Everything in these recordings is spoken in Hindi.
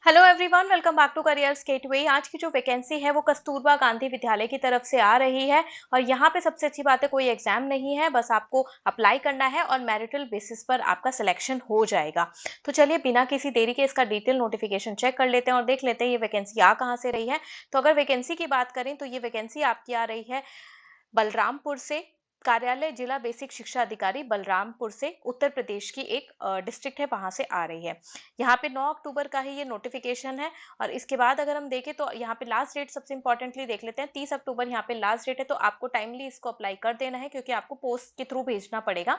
Hello everyone, welcome back to careers gateway. आज की जो वैकेंसी है वो कस्तूरबा गांधी विद्यालय की तरफ से आ रही है और यहाँ पे सबसे अच्छी बात है कोई एग्जाम नहीं है, बस आपको अप्लाई करना है और मैरिटल बेसिस पर आपका सिलेक्शन हो जाएगा। तो चलिए बिना किसी देरी के इसका डिटेल नोटिफिकेशन चेक कर लेते हैं और देख लेते हैं ये वैकेंसी आ कहाँ से रही है। तो अगर वैकेंसी की बात करें तो ये वैकेंसी आपकी आ रही है बलरामपुर से। कार्यालय जिला बेसिक शिक्षा अधिकारी बलरामपुर से, उत्तर प्रदेश की एक डिस्ट्रिक्ट है, वहां से आ रही है। यहाँ पे 9 अक्टूबर का ही ये नोटिफिकेशन है। और इसके बाद अगर हम देखें तो यहाँ पे लास्ट डेट सबसे इंपॉर्टेंटली देख लेते हैं, 30 अक्टूबर यहाँ पे लास्ट डेट है। तो आपको टाइमली इसको अप्लाई कर देना है क्योंकि आपको पोस्ट के थ्रू भेजना पड़ेगा।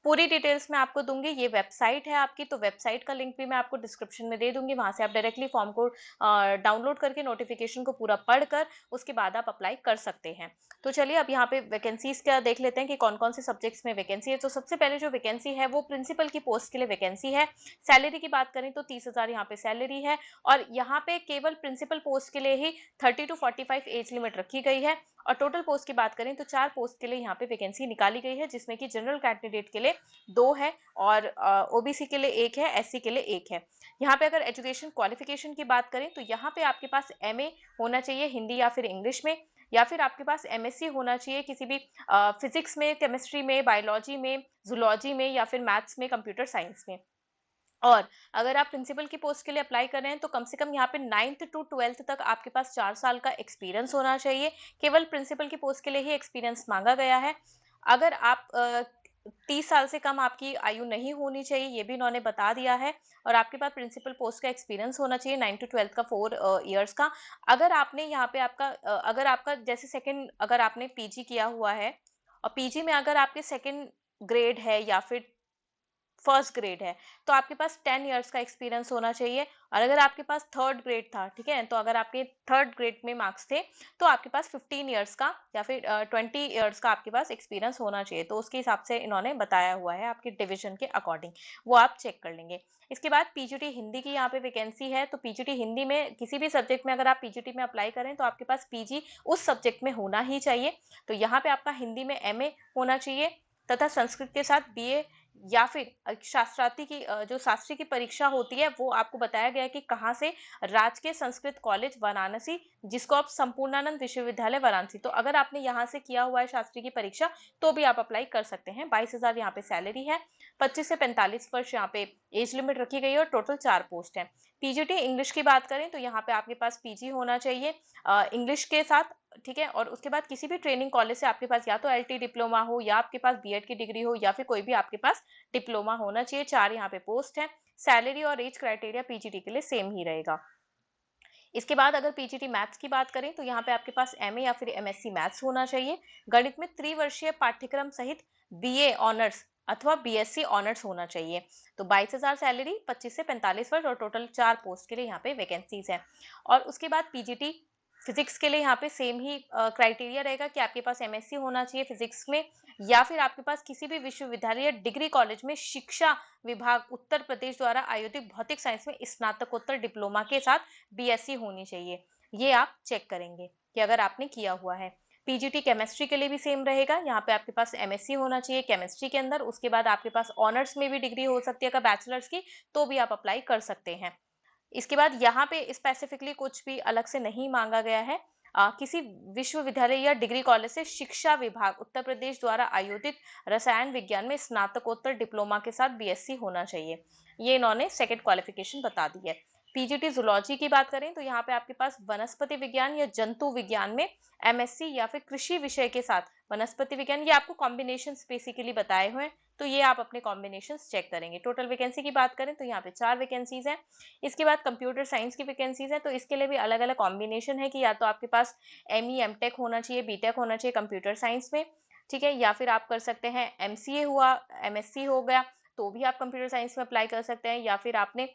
पूरी डिटेल्स मैं आपको दूंगी। ये वेबसाइट है आपकी, तो वेबसाइट का लिंक भी मैं आपको डिस्क्रिप्शन में दे दूंगी, वहां से आप डायरेक्टली फॉर्म को डाउनलोड करके नोटिफिकेशन को पूरा पढ़कर उसके बाद आप अप्लाई कर सकते हैं। तो चलिए अब यहाँ पे वैकेंसीज का देख लेते हैं कि कौन कौन से सब्जेक्ट्स में वैकेंसी है। तो सबसे पहले जो वैकेंसी है वो प्रिंसिपल की पोस्ट के लिए वैकेंसी है। सैलरी की बात करें तो 30,000 यहाँ पे सैलरी है। और यहाँ पे केवल प्रिंसिपल पोस्ट के लिए ही 30 to 45 एज लिमिट रखी गई है। और टोटल पोस्ट की बात करें तो 4 पोस्ट के लिए यहाँ पे वैकेंसी निकाली गई है, जिसमें कि जनरल कैंडिडेट के लिए 2 है और ओबीसी के लिए 1 है, एससी के लिए 1 है। यहाँ पे अगर एजुकेशन क्वालिफिकेशन की बात करें तो यहाँ पे आपके पास एमए होना चाहिए हिंदी या फिर इंग्लिश में, या फिर आपके पास एमएससी होना चाहिए किसी भी फिजिक्स में, केमिस्ट्री में, बायोलॉजी में, जूलॉजी में, या फिर मैथ्स में, कंप्यूटर साइंस में। और अगर आप प्रिंसिपल की पोस्ट के लिए अप्लाई कर रहे हैं तो कम से कम यहाँ पे 9th to 12th तक आपके पास 4 साल का एक्सपीरियंस होना चाहिए। केवल प्रिंसिपल की पोस्ट के लिए ही एक्सपीरियंस मांगा गया है। अगर आप 30 साल से कम आपकी आयु नहीं होनी चाहिए, ये भी इन्होंने बता दिया है। और आपके पास प्रिंसिपल पोस्ट का एक्सपीरियंस होना चाहिए 9 to 12 का 4 इयर्स का। अगर आपने यहाँ पे अगर आपका जैसे सेकंड, अगर आपने पीजी किया हुआ है और पीजी में अगर आपके सेकंड ग्रेड है या फिर फर्स्ट ग्रेड है, तो आपके पास 10 इयर्स का एक्सपीरियंस होना चाहिए। और अगर आपके पास थर्ड ग्रेड था, ठीक है, तो अगर आपके थर्ड ग्रेड में मार्क्स थे तो आपके पास 15 इयर्स का या फिर 20 इयर्स का आपके पास एक्सपीरियंस होना चाहिए। तो उसके हिसाब से इन्होंने बताया हुआ है आपकी डिवीजन के अकॉर्डिंग, वो आप चेक कर लेंगे। इसके बाद पीजीटी हिंदी की यहाँ पे वैकेंसी है। तो पीजीटी हिंदी में किसी भी सब्जेक्ट में अगर आप पीजीटी में अप्लाई करें तो आपके पास पीजी उस सब्जेक्ट में होना ही चाहिए। तो यहाँ पे आपका हिंदी में एमए होना चाहिए तथा संस्कृत के साथ बीए, या फिर शास्त्रार्थी की जो शास्त्री की परीक्षा होती है वो आपको बताया गया है कि कहाँ से, राजकीय संस्कृत कॉलेज वाराणसी, जिसको आप संपूर्णानंद विश्वविद्यालय वाराणसी। तो अगर आपने यहाँ से किया हुआ है शास्त्री की परीक्षा तो भी आप अप्लाई कर सकते हैं। 22,000 यहाँ पे सैलरी है। 25 से 45 वर्ष यहाँ पे एज लिमिट रखी गई है और टोटल 4 पोस्ट है। पीजीटी इंग्लिश की बात करें तो यहाँ पे आपके पास पीजी होना चाहिए इंग्लिश के साथ, ठीक है। और उसके बाद किसी भी ट्रेनिंग कॉलेज से आपके पास या तो एलटी डिप्लोमा हो या आपके पास बीएड की डिग्री हो या फिर कोई भी आपके पास डिप्लोमा होना चाहिए। 4 यहाँ पे पोस्ट है। सैलरी और एज क्राइटेरिया पीजीटी के लिए सेम ही रहेगा। इसके बाद अगर पीजीटी मैथ्स की बात करें तो यहाँ पे आपके पास एमए या फिर एमएससी मैथ्स होना चाहिए। गणित में त्रिवर्षीय पाठ्यक्रम सहित बीए ऑनर्स अथवा बीएससी ऑनर्स होना चाहिए। तो 22,000 सैलरी, 25 से 45 वर्ष और टोटल 4 पोस्ट के लिए यहाँ पे वैकेंसीज है। और उसके बाद पीजीटी फिजिक्स के लिए यहाँ पे सेम ही क्राइटेरिया रहेगा कि आपके पास एमएससी होना चाहिए फिजिक्स में, या फिर आपके पास किसी भी विश्वविद्यालय या डिग्री कॉलेज में शिक्षा विभाग उत्तर प्रदेश द्वारा आयोजित भौतिक साइंस में स्नातकोत्तर डिप्लोमा के साथ बीएससी होनी चाहिए। ये आप चेक करेंगे कि अगर आपने किया हुआ है। पीजीटी केमिस्ट्री के लिए भी सेम रहेगा। यहाँ पे आपके पास एमएससी होना चाहिए केमिस्ट्री के अंदर। उसके बाद आपके पास ऑनर्स में भी डिग्री हो सकती है अगर बैचलर्स की, तो भी आप अप्लाई कर सकते हैं। इसके बाद यहाँ पे स्पेसिफिकली कुछ भी अलग से नहीं मांगा गया है। किसी विश्वविद्यालय या डिग्री कॉलेज से शिक्षा विभाग उत्तर प्रदेश द्वारा आयोजित रसायन विज्ञान में स्नातकोत्तर डिप्लोमा के साथ बीएससी होना चाहिए। ये इन्होंने सेकेंड क्वालिफिकेशन बता दी है। पीजीटी जूलॉजी की बात करें तो यहाँ पे आपके पास वनस्पति विज्ञान या जंतु विज्ञान में एमएससी या फिर कृषि विषय के साथ वनस्पति विज्ञान, ये आपको कॉम्बिनेशन बेसिकली बताए हुए हैं, तो ये आप अपने कॉम्बिनेशन चेक करेंगे। टोटल वैकेंसी की बात करें तो यहाँ पे 4 वैकेंसीज हैं। इसके बाद कंप्यूटर साइंस की वैकेंसीज है। तो इसके लिए भी अलग अलग कॉम्बिनेशन है कि या तो आपके पास एमई एमटेक होना चाहिए, बीटेक होना चाहिए कंप्यूटर साइंस में, ठीक है, या फिर आप कर सकते हैं एमसीए हुआ, एमएससी हो गया, तो भी आप कंप्यूटर साइंस में अप्लाई कर सकते हैं। या फिर आपने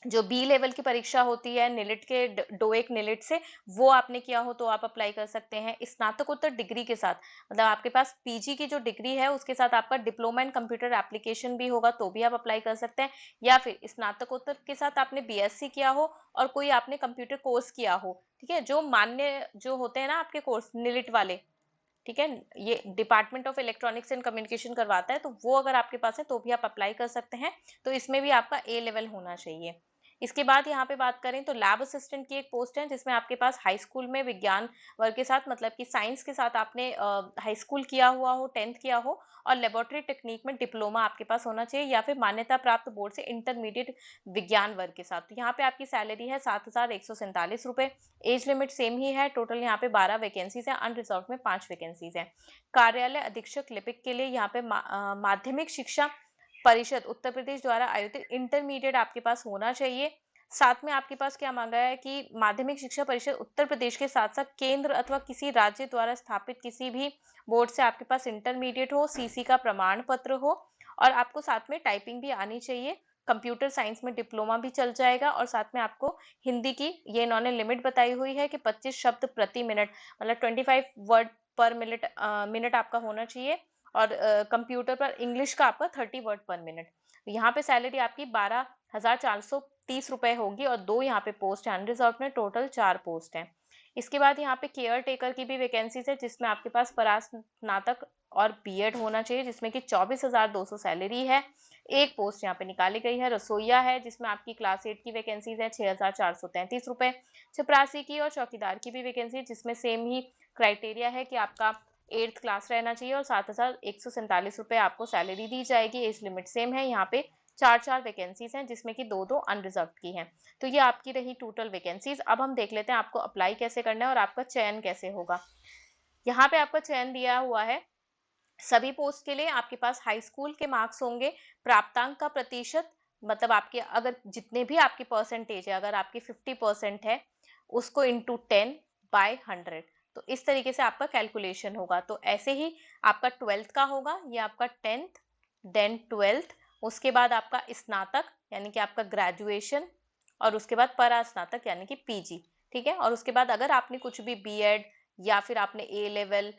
जो बी लेवल की परीक्षा होती है निलिट के डोएक निलिट से, वो आपने किया हो तो आप अप्लाई कर सकते हैं स्नातकोत्तर डिग्री के साथ। मतलब आपके पास पीजी की जो डिग्री है उसके साथ आपका डिप्लोमा इन कंप्यूटर एप्लीकेशन भी होगा तो भी आप अप्लाई कर सकते हैं। या फिर स्नातकोत्तर के साथ आपने बीएससी किया हो और कोई आपने कंप्यूटर कोर्स किया हो, ठीक है, जो मान्य जो होते हैं ना आपके कोर्स निलिट वाले, ठीक है, ये department of electronics and communication करवाता है, तो वो अगर आपके पास है तो भी आप अप्लाई कर सकते हैं। तो इसमें भी आपका ए लेवल होना चाहिए। इसके बाद यहाँ पे बात करें तो लैब असिस्टेंट की एक पोस्ट है, जिसमें आपके पास हाई स्कूल में विज्ञान वर्ग के साथ, मतलब कि साइंस के साथ आपने हाई स्कूल किया हुआ हो, 10th किया हो, और लेबोरेटरी टेक्निक में डिप्लोमा आपके पास होना चाहिए, या फिर मान्यता प्राप्त बोर्ड से इंटरमीडिएट विज्ञान वर्ग के साथ। तो यहाँ पे आपकी सैलरी है 7,147 रुपए। एज लिमिट सेम ही है। टोटल यहाँ पे 12 वैकेंसीज है, अनरिजर्व में 5 वैकेंसीज है। कार्यालय अधीक्षक लिपिक के लिए यहाँ पे माध्यमिक शिक्षा परिषद उत्तर प्रदेश द्वारा आयोजित इंटरमीडिएट आपके पास होना चाहिए। साथ में आपके पास क्या मांगा है कि माध्यमिक शिक्षा परिषद उत्तर प्रदेश के साथ साथ केंद्र अथवा किसी राज्य द्वारा स्थापित किसी भी बोर्ड से आपके पास इंटरमीडिएट हो, सीसी का प्रमाण पत्र हो, और आपको साथ में टाइपिंग भी आनी चाहिए। कंप्यूटर साइंस में डिप्लोमा भी चल जाएगा, और साथ में आपको हिंदी की ये इन्होंने लिमिट बताई हुई है कि 25 शब्द प्रति मिनट, मतलब 25 वर्ड पर मिनट आपका होना चाहिए, और कंप्यूटर पर इंग्लिश का आपका 30 वर्ड पर मिनट। यहाँ पे सैलरी आपकी 12,430 रुपए होगी, और 2 यहाँ पे पोस्ट है अनरिजर्व में, टोटल 4 पोस्ट हैं। इसके बाद यहाँ पे केयर टेकर की भी वैकेंसीज है, जिसमें आपके पास परास्नातक और बीएड होना चाहिए, जिसमें कि 24,200 सैलरी है। एक पोस्ट यहाँ पे निकाली गई है रसोईया है, जिसमें आपकी क्लास 8 की वैकेंसीज है 6,433 रुपए। चपरासी की और चौकीदार की भी वैकेंसी, जिसमें सेम ही क्राइटेरिया है कि आपका 8th क्लास रहना चाहिए, और 7,147 रुपए आपको सैलरी दी जाएगी। एज लिमिट सेम है। यहाँ पे 4 वैकेंसीज हैं, जिसमें कि 2 अनरिजर्व की हैं। तो ये आपकी रही टोटल वैकेंसीज। अब हम देख लेते हैं आपको अप्लाई कैसे करना है और आपका चयन कैसे होगा। यहाँ पे आपका चयन दिया हुआ है। सभी पोस्ट के लिए आपके पास हाई स्कूल के मार्क्स होंगे। प्राप्तांक का प्रतिशत, मतलब आपके अगर जितने भी आपकी परसेंटेज है, अगर आपकी 50% है, उसको इंटू 10/100। तो इस तरीके से आपका कैलकुलेशन होगा। तो ऐसे ही आपका 12th का होगा, ये आपका 10th, देन 12th, उसके बाद आपका स्नातक यानी कि आपका ग्रेजुएशन, और उसके बाद परास्नातक यानी कि पीजी। ठीक है। और उसके बाद अगर आपने कुछ भी बीएड, या फिर आपने ए लेवल,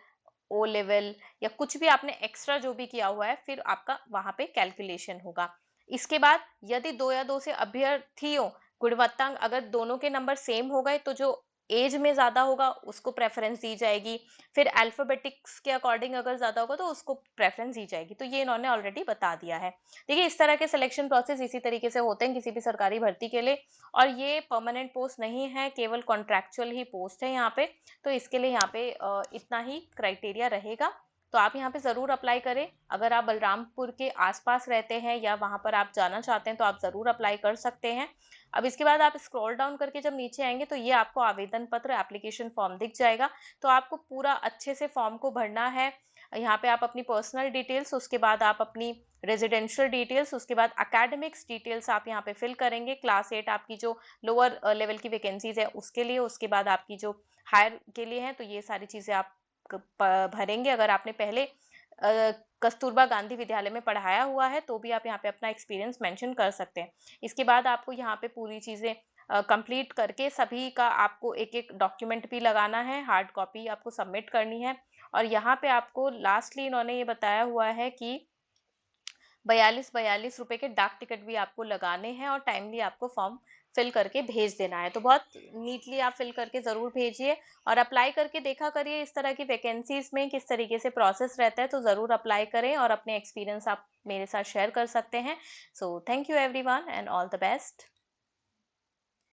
ओ लेवल, या कुछ भी आपने एक्स्ट्रा जो भी किया हुआ है, फिर आपका वहां पे कैलकुलेशन होगा। इसके बाद यदि 2 या 2 से अभ्यर्थियों गुणवत्तांक अगर दोनों के नंबर सेम हो गए, तो जो एज में ज्यादा होगा उसको प्रेफरेंस दी जाएगी। फिर अल्फाबेटिक्स के अकॉर्डिंग अगर ज्यादा होगा तो उसको प्रेफरेंस दी जाएगी। तो ये इन्होंने ऑलरेडी बता दिया है। देखिए, इस तरह के सिलेक्शन प्रोसेस इसी तरीके से होते हैं किसी भी सरकारी भर्ती के लिए, और ये परमानेंट पोस्ट नहीं है, केवल कॉन्ट्रैक्चुअल ही पोस्ट है यहाँ पे। तो इसके लिए यहाँ पे इतना ही क्राइटेरिया रहेगा। तो आप यहाँ पे ज़रूर अप्लाई करें। अगर आप बलरामपुर के आसपास रहते हैं या वहाँ पर आप जाना चाहते हैं, तो आप ज़रूर अप्लाई कर सकते हैं। अब इसके बाद आप स्क्रॉल डाउन करके जब नीचे आएंगे, तो ये आपको आवेदन पत्र, एप्लीकेशन फॉर्म दिख जाएगा। तो आपको पूरा अच्छे से फॉर्म को भरना है। यहाँ पे आप अपनी पर्सनल डिटेल्स, उसके बाद आप अपनी रेजिडेंशियल डिटेल्स, उसके बाद अकेडमिक्स डिटेल्स आप यहाँ पे फिल करेंगे। क्लास 8 आपकी जो लोअर लेवल की वैकेंसीज है उसके लिए, उसके बाद आपकी जो हायर के लिए है, तो ये सारी चीज़ें आप भरेंगे। अगर आपने पहले कस्तूरबा गांधी विद्यालय में पढ़ाया हुआ है, तो भी आप यहाँ पे अपना एक्सपीरियंस मेंशन कर सकते हैं। इसके बाद आपको यहाँ पे पूरी चीज़ें कंप्लीट करके सभी का आपको एक एक डॉक्यूमेंट भी लगाना है, हार्ड कॉपी आपको सबमिट करनी है। और यहाँ पे आपको लास्टली इन्होंने ये बताया हुआ है कि 42 रुपए के डाक टिकट भी आपको लगाने हैं, और टाइमली आपको फॉर्म फिल करके भेज देना है। तो बहुत नीटली आप फिल करके ज़रूर भेजिए, और अप्लाई करके देखा करिए इस तरह की वैकेंसीज में किस तरीके से प्रोसेस रहता है। तो ज़रूर अप्लाई करें, और अपने एक्सपीरियंस आप मेरे साथ शेयर कर सकते हैं। So thank you everyone, and all the best.